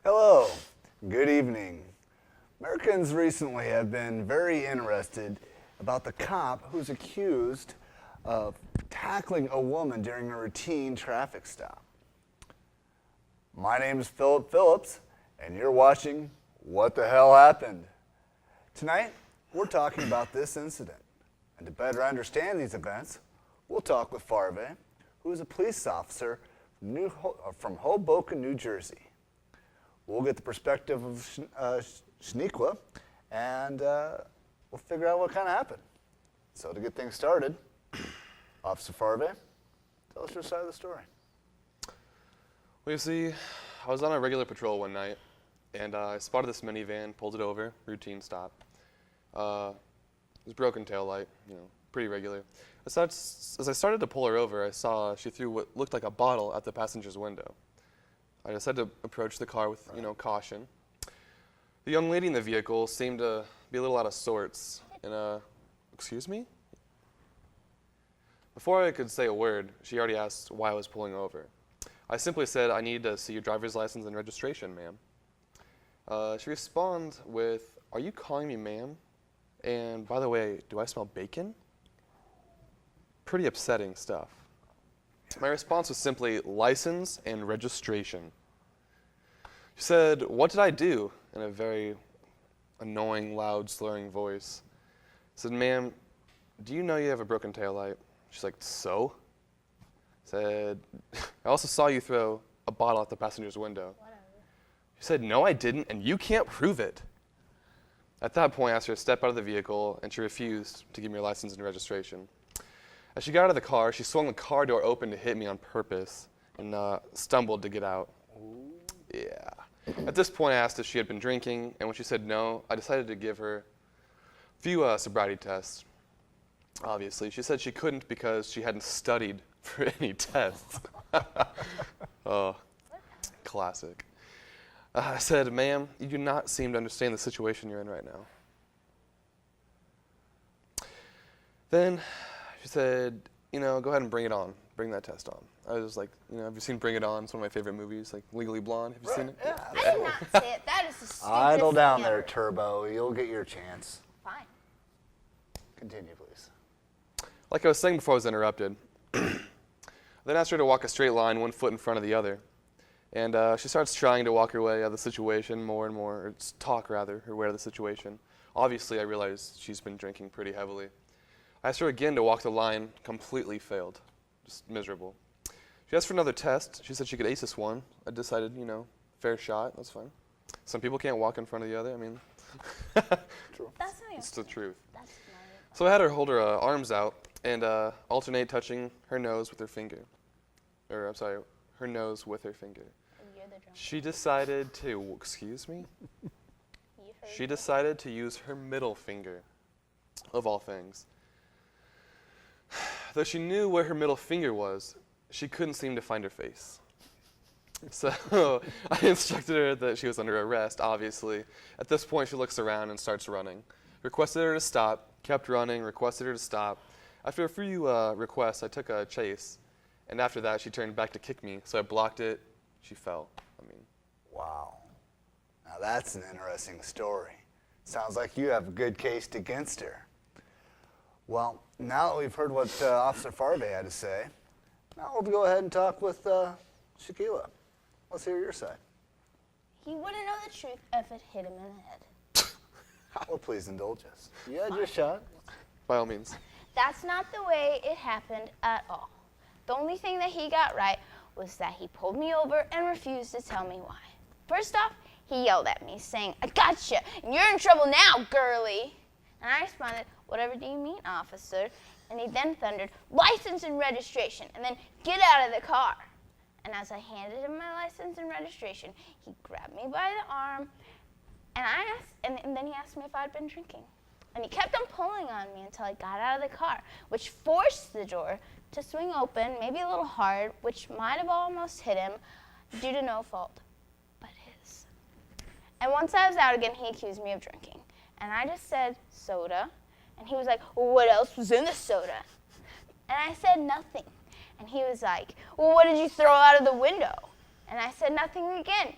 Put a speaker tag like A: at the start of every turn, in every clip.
A: Hello, good evening. Americans recently have been very interested about the cop who's accused of tackling a woman during a routine traffic stop. My name is Philip Phillips, and you're watching What the Hell Happened? Tonight, we're talking about this incident. And to better understand these events, we'll talk with Farve, who is a police officer from Hoboken, New Jersey. We'll get the perspective of Shaniqua, and we'll figure out what kind of happened. So to get things started, Officer Farve, tell us your side of the story.
B: Well, you see, I was on a regular patrol one night, and I spotted this minivan, pulled it over, routine stop. It was broken taillight, pretty regular. As I started to pull her over, I saw she threw what looked like a bottle at the passenger's window. I decided to approach the car with, caution. The young lady in the vehicle seemed to be a little out of sorts, and, excuse me? Before I could say a word, she already asked why I was pulling over. I simply said, "I need to see your driver's license and registration, ma'am." She responds with, "Are you calling me ma'am? And by the way, do I smell bacon?" Pretty upsetting stuff. My response was simply, "License and registration." She said, "What did I do?" in a very annoying, loud, slurring voice. I said, "Ma'am, do you know you have a broken taillight?" She's like, "So?" I said, "I also saw you throw a bottle at the passenger's window." Whatever. She said, "No, I didn't, and you can't prove it." At that point, I asked her to step out of the vehicle, and she refused to give me her license and registration. As she got out of the car, she swung the car door open to hit me on purpose and stumbled to get out. Ooh. Yeah. At this point, I asked if she had been drinking, and when she said no, I decided to give her a few sobriety tests. Obviously, she said she couldn't because she hadn't studied for any tests. Oh, classic. I said, "Ma'am, you do not seem to understand the situation you're in right now." Then she said, "Go ahead and bring it on. Bring that test on." I was like, have you seen Bring It On? It's one of my favorite movies, like Legally Blonde. Have you seen it?
A: Yeah.
C: I did not see it. That is the stupidest
A: Idle down
C: thing
A: there,
C: ever.
A: Turbo. You'll get your chance.
C: Fine.
A: Continue, please.
B: Like I was saying before I was interrupted, I then asked her to walk a straight line, one foot in front of the other. And she starts trying to walk her way out of the situation more and more, or talk rather, her way out of the situation. Obviously, I realized she's been drinking pretty heavily. I asked her again to walk the line, completely failed, just miserable. She asked for another test. She said she could ace this one. I decided, fair shot, that's fine. Some people can't walk in front of the other,
A: True.
C: That's not
B: It's the truth.
C: That's not
B: So I had her hold her arms out and alternate touching her nose with her finger. Her nose with her finger.
C: You're the drunk.
B: She decided to, excuse me? She decided to use her middle finger, of all things. Though she knew where her middle finger was, she couldn't seem to find her face. So I instructed her that she was under arrest, obviously. At this point, she looks around and starts running. Requested her to stop, kept running, requested her to stop. After a few requests, I took a chase. And after that, she turned back to kick me, so I blocked it. She fell.
A: Wow. Now that's an interesting story. Sounds like you have a good case against her. Well, now that we've heard what Officer Farve had to say, now we'll go ahead and talk with Shaquila. Let's hear your side.
C: He wouldn't know the truth if it hit him in the head.
A: Well, please indulge us. You had your shot.
B: By all means.
C: That's not the way it happened at all. The only thing that he got right was that he pulled me over and refused to tell me why. First off, he yelled at me, saying, "I gotcha, and you're in trouble now, girly." And I responded, "Whatever do you mean, officer?" And he then thundered, "License and registration," and then "Get out of the car." And as I handed him my license and registration, he grabbed me by the arm, and then he asked me if I'd been drinking. And he kept on pulling on me until I got out of the car, which forced the door to swing open, maybe a little hard, which might have almost hit him due to no fault but his. And once I was out again, he accused me of drinking. And I just said, "Soda." And he was like, "Well, what else was in the soda?" And I said, "Nothing." And he was like, "Well, what did you throw out of the window?" And I said, "Nothing again."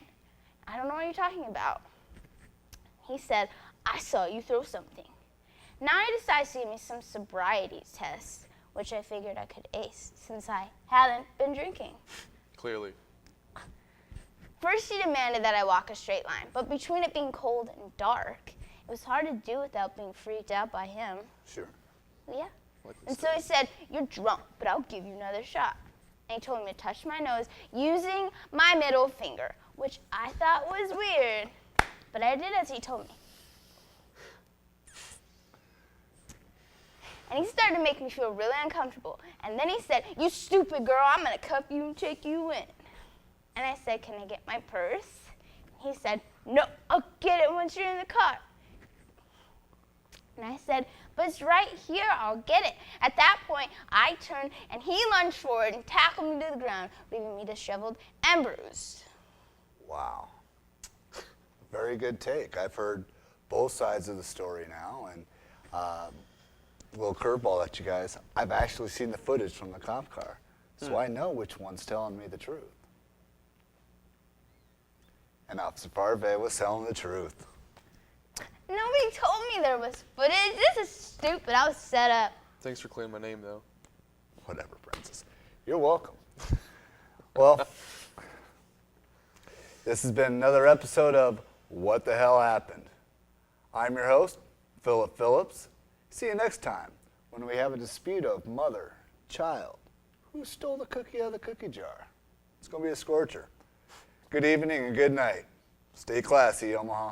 C: I don't know what you're talking about. He said, I saw you throw something. Now he decides to give me some sobriety tests, which I figured I could ace since I hadn't been drinking.
B: Clearly.
C: First, he demanded that I walk a straight line, but between it being cold and dark, it was hard to do without being freaked out by him.
A: Sure.
C: Yeah.
B: Likely
C: And so he said, you're drunk, but I'll give you another shot. And he told me to touch my nose using my middle finger, which I thought was weird, but I did as he told me. And he started to make me feel really uncomfortable. And then he said, you stupid girl, I'm going to cuff you and take you in. And I said, can I get my purse? He said, no, I'll get it once you're in the car. And I said, but it's right here, I'll get it. At that point, I turned and he lunged forward and tackled me to the ground, leaving me disheveled and bruised.
A: Wow. Very good take. I've heard both sides of the story now, and a little curveball at you guys. I've actually seen the footage from the cop car, so I know which one's telling me the truth. And Officer Farve was telling the truth.
C: Nobody told me there was footage. This is stupid. I was set up.
B: Thanks for clearing my name, though.
A: Whatever, Princess. You're welcome. Well, this has been another episode of What the Hell Happened? I'm your host, Philip Phillips. See you next time when we have a dispute of mother, child. Who stole the cookie out of the cookie jar? It's going to be a scorcher. Good evening and good night. Stay classy, Omaha.